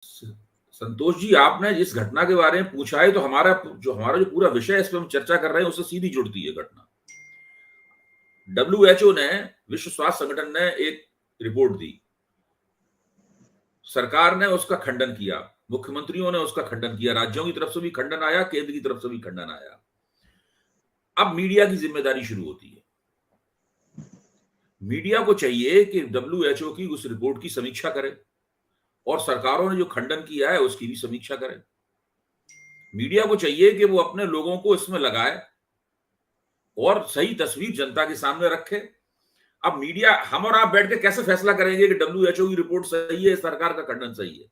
संतोष जी, आपने जिस घटना के बारे में पूछा है, तो हमारा जो पूरा विषय है, इस पर हम चर्चा कर रहे हैं, उससे सीधी जुड़ती है घटना। WHO ने, विश्व स्वास्थ्य संगठन ने एक रिपोर्ट दी, सरकार ने उसका खंडन किया, मुख्यमंत्रियों ने उसका खंडन किया, राज्यों की तरफ से भी खंडन आया, केंद्र की तरफ से भी खंडन आया। अब मीडिया की जिम्मेदारी शुरू होती है। मीडिया को चाहिए कि WHO की उस रिपोर्ट की समीक्षा करे और सरकारों ने जो खंडन किया है उसकी भी समीक्षा करे। मीडिया को चाहिए कि वो अपने लोगों को इसमें लगाए और सही तस्वीर जनता के सामने रखे। अब मीडिया, हम और आप बैठ के कैसे फैसला करेंगे कि WHO की रिपोर्ट सही है, सरकार का खंडन सही है?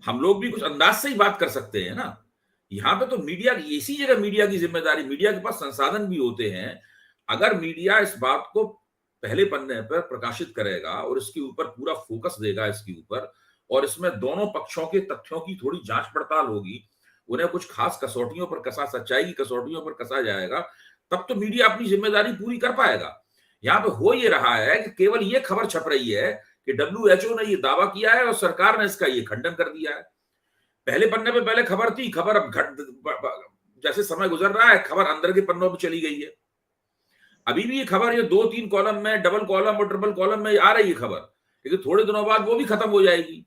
हम लोग भी कुछ अंदाज से ही बात कर सकते हैं ना। यहां पे तो मीडिया, इसी जगह मीडिया की जिम्मेदारी, मीडिया के पास संसाधन भी होते हैं। अगर मीडिया इस बात को पहले पन्ने पर प्रकाशित करेगा और इसके ऊपर पूरा फोकस देगा इसके ऊपर, और इसमें दोनों पक्षों के तथ्यों की थोड़ी जांच पड़ताल होगी, उन्हें कुछ खास कसौटियों पर कसा, सच्चाई की कसौटियों पर कसा जाएगा, तब तो मीडिया अपनी जिम्मेदारी पूरी कर पाएगा। यहाँ पे हो ये रहा है कि केवल ये खबर छप रही है कि WHO ने ये दावा किया है और सरकार ने इसका ये खंडन कर दिया है। पहले पन्ने पे पहले खबर थी, खबर अब जैसे समय गुजर रहा है, खबर अंदर के पन्नों पे चली गई है। अभी भी ये खबर, ये 2-3 कॉलम में, डबल कॉलम और ट्रिपल कॉलम में आ रही है खबर, लेकिन थोड़े दिनों बाद वो भी खत्म हो जाएगी।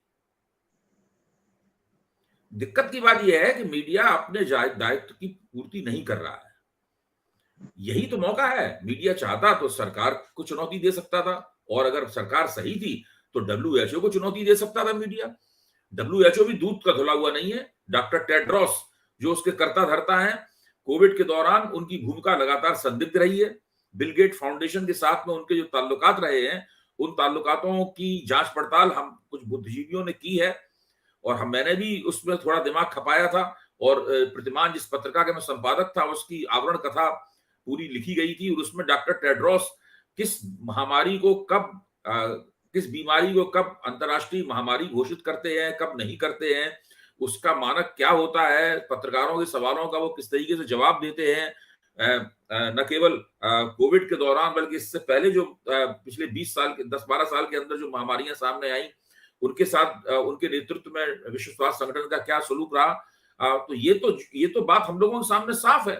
दिक्कत की बात यह है कि मीडिया अपने दायित्व की पूर्ति नहीं कर रहा है। यही तो मौका है। मीडिया चाहता तो सरकार को चुनौती दे सकता था, और अगर सरकार सही थी तो WHO को चुनौती दे सकता था मीडिया। WHO भी दूध का धुला हुआ नहीं है। डॉक्टर टेड्रोस, जो उसके कर्ता धर्ता हैं, कोविड के दौरान उनकी भूमिका लगातार संदिग्ध रही है। बिल गेट फाउंडेशन के साथ में उनके जो ताल्लुकात रहे हैं, उन ताल्लुकातों की जांच पड़ताल हम कुछ बुद्धिजीवियों ने की है, और मैंने भी उसमें थोड़ा दिमाग खपाया था, और प्रतिमान जिस पत्रिका के मैं संपादक था, उसकी आवरण कथा पूरी लिखी गई थी, और उसमें डॉक्टर टेड्रोस किस महामारी को कब, किस बीमारी को कब अंतर्राष्ट्रीय महामारी घोषित करते हैं, कब नहीं करते हैं, उसका मानक क्या होता है, पत्रकारों के सवालों का वो किस तरीके से जवाब देते हैं, न केवल कोविड के दौरान बल्कि इससे पहले जो पिछले 20 साल के, 10-12 साल के अंदर जो महामारियां सामने आई, उनके साथ उनके नेतृत्व में विश्व स्वास्थ्य संगठन का क्या सलूक रहा। तो ये तो बात हम लोगों के सामने साफ है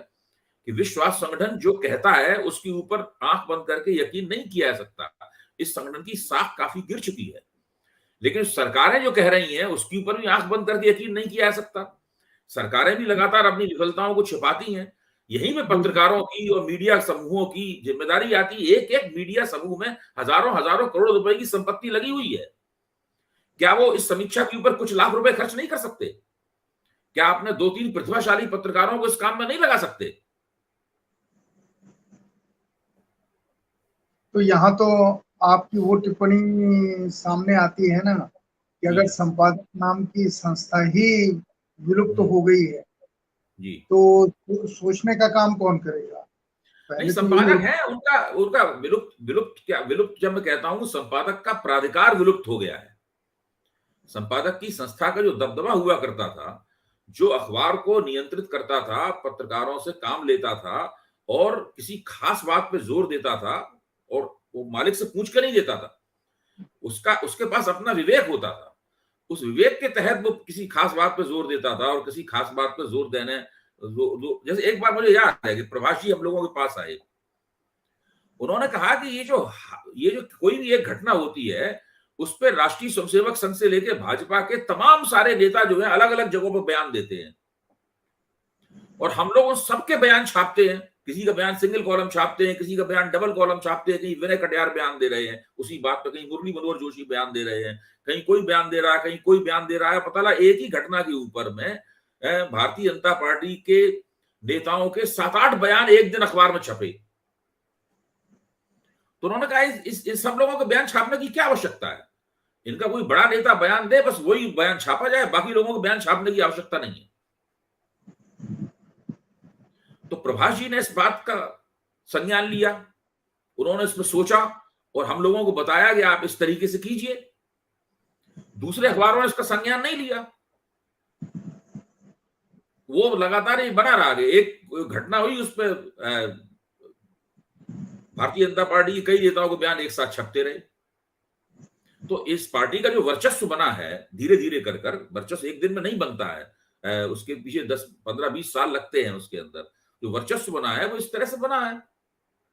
कि विश्व स्वास्थ्य संगठन जो कहता है उसके ऊपर आंख बंद करके यकीन नहीं किया जा सकता। इस संगठन की साख काफी गिर चुकी है, लेकिन सरकारें जो कह रही हैं उसके ऊपर भी आंख बंद करके यकीन नहीं किया जा सकता। सरकारें भी लगातार अपनी विफलताओं को छिपाती हैं। यही में पत्रकारों की और मीडिया समूहों की जिम्मेदारी आती है। एक एक मीडिया समूह में हजारों हजारों करोड़ रुपए की संपत्ति लगी हुई है। क्या वो इस समीक्षा के ऊपर कुछ लाख रुपए खर्च नहीं कर सकते? क्या आपने 2-3 प्रतिभाशाली पत्रकारों को इस काम में नहीं लगा सकते? तो यहाँ तो आपकी वो टिप्पणी सामने आती है ना कि अगर संपादक नाम की संस्था ही विलुप्त हो गई है जी, तो सोचने का काम कौन करेगा? नहीं, पहले तो यही संपादक है, उनका उनका विलुप्त जब मैं कहता हूं, संपादक का प्राधिकार विलुप्त हो गया है। संपादक की संस्था का जो दबदबा हुआ करता था, जो अखबार को नियंत्रित करता था, पत्रकारों से काम लेता था और किसी खास बात पे जोर देता था, और वो मालिक से पूछ के नहीं देता था, उसके पास अपना विवेक होता था। उस विवेक के तहत वो किसी खास बात पे जोर देता था, और किसी खास बात पे जोर देने, जैसे एक बार मुझे याद है कि प्रभाष जी हम लोगों के पास आए, उन्होंने कहा कि ये जो कोई भी एक घटना होती है, उस पर राष्ट्रीय स्वयंसेवक संघ से लेकर भाजपा के तमाम सारे नेता जो है अलग अलग जगहों पर बयान देते हैं, और हम लोग उन सबके बयान छापते हैं। किसी का बयान सिंगल कॉलम छापते हैं, किसी का बयान डबल कॉलम छापते हैं, कहीं विनय कटियार बयान दे रहे हैं उसी बात पर, कहीं मुरली मनोहर जोशी बयान दे रहे हैं, कहीं कोई बयान दे रहा है, कहीं कोई बयान दे रहा है। पता लगा एक ही घटना के ऊपर में भारतीय जनता पार्टी के नेताओं के 7-8 बयान एक दिन अखबार में छपे। तो उन्होंने कहा इस सब लोगों के बयान छापने की क्या आवश्यकता है? इनका कोई बड़ा नेता बयान दे, बस वही बयान छापा जाए, बाकी लोगों को बयान छापने की आवश्यकता नहीं है। तो प्रभाष जी ने इस बात का संज्ञान लिया, उन्होंने इसमें सोचा और हम लोगों को बताया कि आप इस तरीके से कीजिए। दूसरे अखबारों ने इसका संज्ञान नहीं लिया, वो लगातार ये बना रहा। एक घटना हुई, उस पर भारतीय जनता पार्टी के कई नेताओं को बयान एक साथ छपते रहे। तो इस पार्टी का जो वर्चस्व बना है धीरे-धीरे कर वर्चस्व एक दिन में नहीं बनता है। उसके पीछे 10, 15, 20 साल लगते हैं उसके अंदर। जो वर्चस्व बना है वो इस तरह से बना है।